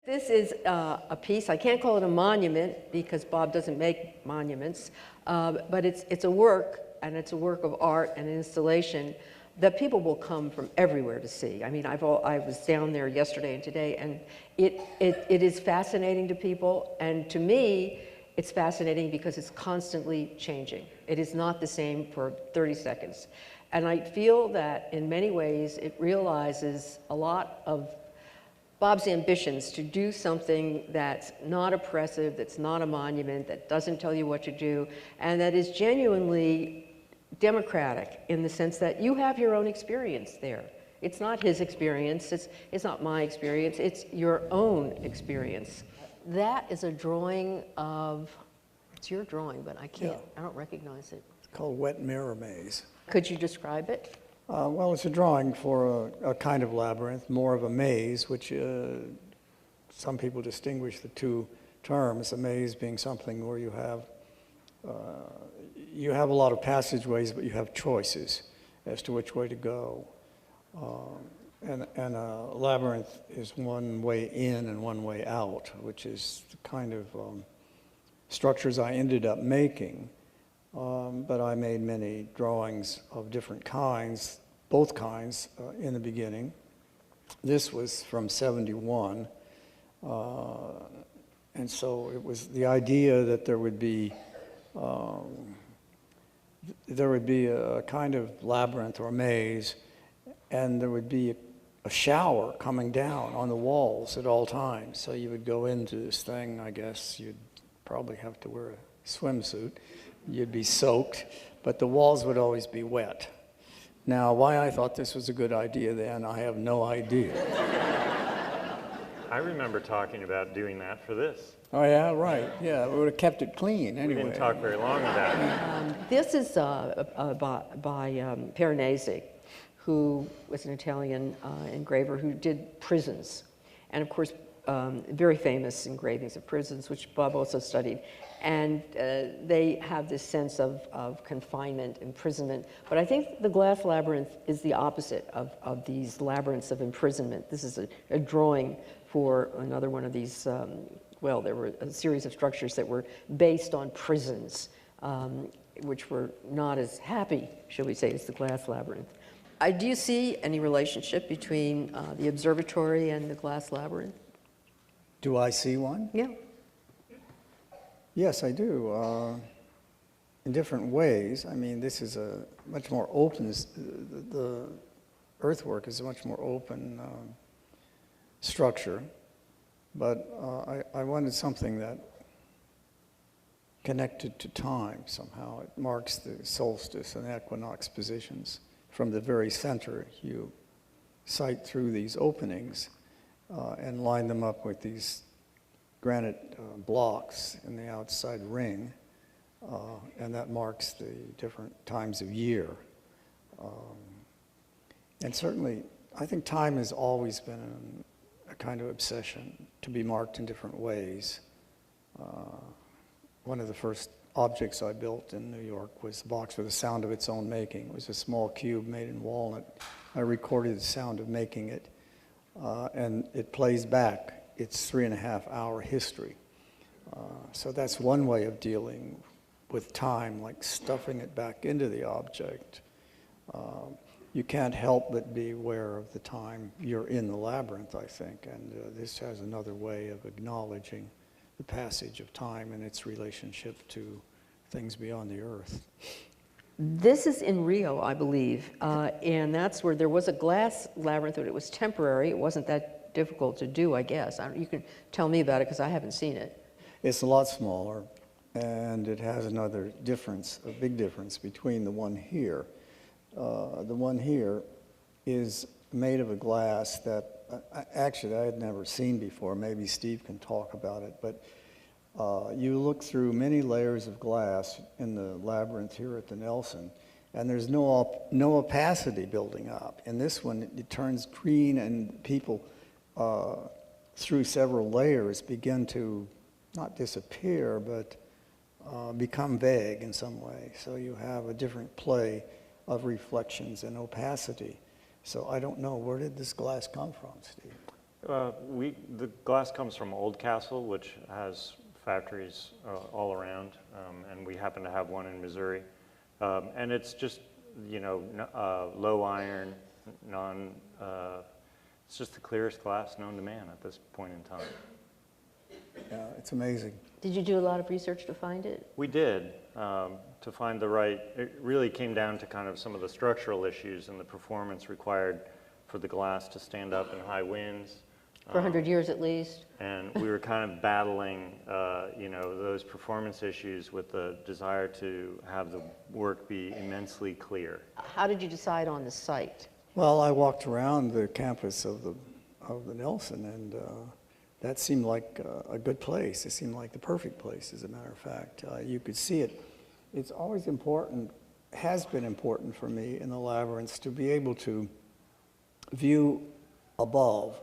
This is a piece, I can't call it a monument because Bob doesn't make monuments, but it's a work, and it's a work of art and installation that people will come from everywhere to see. I mean, I was down there yesterday and today, and it is fascinating to people, and to me, it's fascinating because it's constantly changing. It is not the same for 30 seconds. And I feel that in many ways, it realizes a lot of Bob's ambitions to do something that's not oppressive, that's not a monument, that doesn't tell you what to do, and that is genuinely democratic in the sense that you have your own experience there. It's not his experience, it's not my experience, it's your own experience. That is a drawing of, it's your drawing, but I can't, I don't recognize it. It's called Wet Mirror Maze. Could you describe it? Well, it's a drawing for a kind of labyrinth, more of a maze, which some people distinguish the two terms. A maze being something where you have a lot of passageways, but you have choices as to which way to go. And a labyrinth is one way in and one way out, which is the kind of structures I ended up making. But I made many drawings of different kinds, both kinds, in the beginning. This was from '71, and so it was the idea that there would be a kind of labyrinth or maze, and there would be a shower coming down on the walls at all times. So you would go into this thing, I guess you'd probably have to wear a swimsuit. You'd be soaked, but the walls would always be wet. Now, why I thought this was a good idea then, I have no idea. I remember talking about doing that for this. Oh yeah, right, yeah, we would have kept it clean anyway. We didn't talk very long about it. This is by Piranesi, who was an Italian engraver who did prisons. And of course, very famous engravings of prisons, which Bob also studied. And they have this sense of confinement, imprisonment. But I think the glass labyrinth is the opposite of these labyrinths of imprisonment. This is a drawing for another one of these, well, there were a series of structures that were based on prisons, which were not as happy, shall we say, as the glass labyrinth. Do you see any relationship between the observatory and the glass labyrinth? Do I see one? Yeah. Yes, I do, in different ways. I mean, this is a much more open, the earthwork is a much more open structure, but I wanted something that connected to time somehow. It marks the solstice and equinox positions. From the very center, you sight through these openings and line them up with these granite blocks in the outside ring, and that marks the different times of year. And certainly, I think time has always been a kind of obsession to be marked in different ways. One of the first objects I built in New York was a box with a sound of its own making. It was a small cube made in walnut. I recorded the sound of making it, and it plays back its 3.5-hour history. So that's one way of dealing with time, like stuffing it back into the object. You can't help but be aware of the time you're in the labyrinth, I think, and this has another way of acknowledging the passage of time and its relationship to things beyond the earth. This is in Rio, I believe, and that's where there was a glass labyrinth, but it was temporary. It wasn't that difficult to do, I guess. You can tell me about it because I haven't seen it. It's a lot smaller, and it has another difference, a big difference between the one here. The one here is made of a glass that actually I had never seen before. Maybe Steve can talk about it, but you look through many layers of glass in the labyrinth here at the Nelson, and there's no opacity building up. In this one, it turns green, and people through several layers begin to not disappear, but become vague in some way. So you have a different play of reflections and opacity. So I don't know, where did this glass come from, Steve? The glass comes from Oldcastle, which has factories all around, and we happen to have one in Missouri. And it's just, you know, low iron, it's just the clearest glass known to man at this point in time. Yeah, it's amazing. Did you do a lot of research to find it? We did, to find the right, it really came down to kind of some of the structural issues and the performance required for the glass to stand up in high winds. For 100 years at least? And we were kind of battling, you know, those performance issues with the desire to have the work be immensely clear. How did you decide on the site? Well, I walked around the campus of the Nelson, and that seemed like a good place. It seemed like the perfect place, as a matter of fact. You could see it. It's always important, has been important for me in the labyrinths to be able to view above,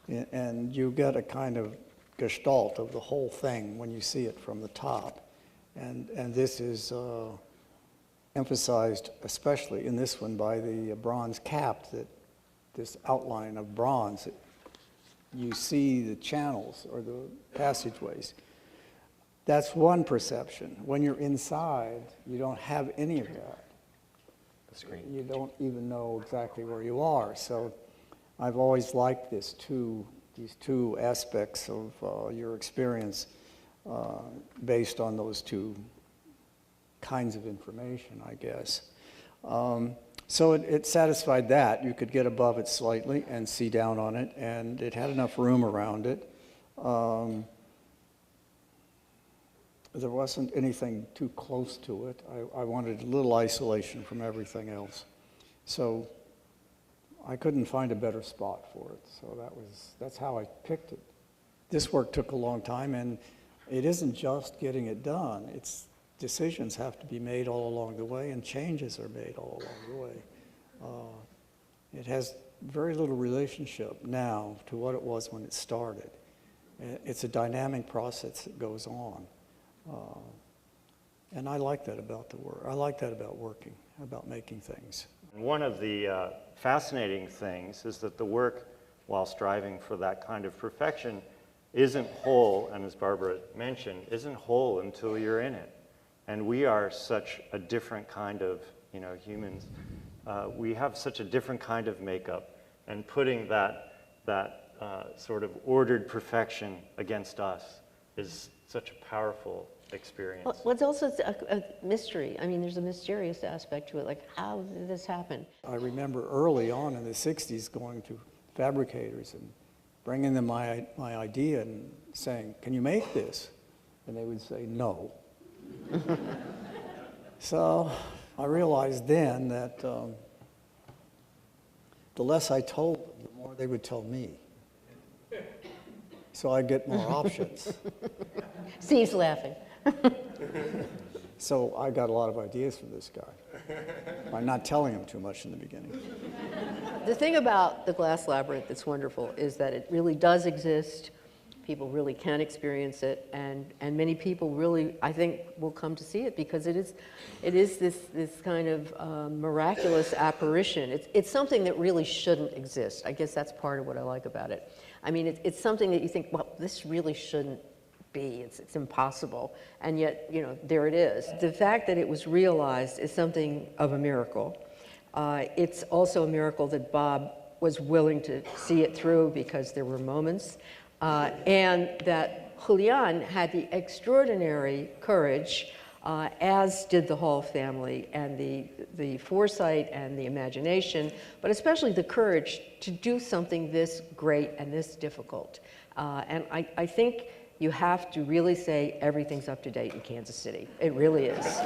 and you get a kind of gestalt of the whole thing when you see it from the top. And this is emphasized, especially in this one, by the bronze cap, that this outline of bronze. You see the channels or the passageways. That's one perception. When you're inside, you don't have any of that. The screen. You don't even know exactly where you are. So I've always liked these two aspects of your experience based on those two kinds of information, I guess. So it satisfied that. You could get above it slightly and see down on it, and it had enough room around it. There wasn't anything too close to it. I wanted a little isolation from everything else. So I couldn't find a better spot for it. So that's how I picked it. This work took a long time, and it isn't just getting it done. It's decisions have to be made all along the way, and changes are made all along the way. It has very little relationship now to what it was when it started. It's a dynamic process that goes on. And I like that about the work. I like that about working, about making things. One of the fascinating things is that the work, while striving for that kind of perfection, isn't whole, and as Barbara mentioned, isn't whole until you're in it. And we are such a different kind of, you know, humans. We have such a different kind of makeup, and putting that sort of ordered perfection against us is such a powerful experience. Well, it's also a mystery. I mean, there's a mysterious aspect to it, like how did this happen? I remember early on in the 60s going to fabricators and bringing them my idea and saying, "Can you make this?" And they would say, "No." So I realized then that the less I told them, the more they would tell me. So I'd get more options. Steve's laughing. So I got a lot of ideas from this guy by not telling him too much in the beginning. The thing about the glass labyrinth that's wonderful is that it really does exist. People really can experience it, and many people really, I think, will come to see it because it is this kind of miraculous apparition. It's something that really shouldn't exist. I guess that's part of what I like about it. I mean, it's something that you think, well, this really shouldn't be. It's impossible, and yet, you know, there it is. The fact that it was realized is something of a miracle. It's also a miracle that Bob was willing to see it through because there were moments. And that Julian had the extraordinary courage, as did the Hall family, and the foresight and the imagination, but especially the courage to do something this great and this difficult. And I think you have to really say everything's up to date in Kansas City. It really is.